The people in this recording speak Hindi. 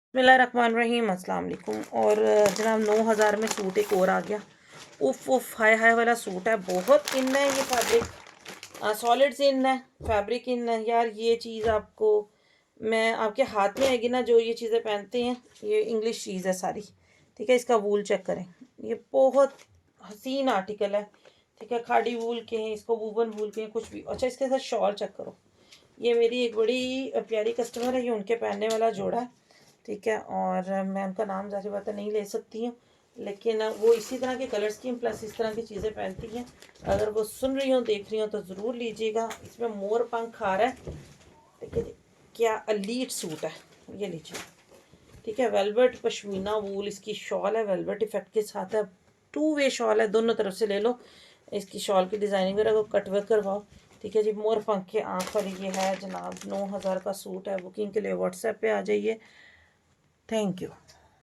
बिस्मिल्लाहिर्रहमानिर्रहीम, अस्सलाम वालेकुम। और जनाब 9000 में सूट एक और आ गया। उफ उफ, हाय हाय वाला सूट है, बहुत इन है ये फैब्रिक, सॉलिड से इन है, फैब्रिक इन है यार। ये चीज़ आपको, मैं आपके हाथ में आएगी ना, जो ये चीज़ें पहनते हैं, ये इंग्लिश चीज़ है सारी। ठीक है, इसका वूल चेक करें, ये बहुत हसीन आर्टिकल है। ठीक है, खाड़ी वूल के हैं इसको, वूवन वूल के हैं, कुछ भी। अच्छा, इसके साथ शॉल चेक करो। ये मेरी एक बड़ी प्यारी कस्टमर है, ये उनके पहनने वाला जोड़ा है। ठीक है, और मैं उनका नाम ज़ाहिर बात है नहीं ले सकती हूँ, लेकिन वो इसी तरह के कलर स्कीम प्लस इस तरह की चीज़ें पहनती हैं। अगर वो सुन रही हो, देख रही हो, तो ज़रूर लीजिएगा। इसमें मोर पंख आ रहा है। देखिए जी, क्या अलीट सूट है, ये लीजिए। ठीक है, वेलवेट पश्मीना वूल, इसकी शॉल है, वेलवेट इफेक्ट के साथ है। 2 वे शॉल है, दोनों तरफ से ले लो। इसकी शॉल की डिज़ाइनिंग वगैरह को कटवर्क करवाओ। ठीक है जी, मोर पंख के आँख पर ये है जनाब। 9000 का सूट है। बुकिंग के लिए व्हाट्सएप पे आ जाइए। Thank you.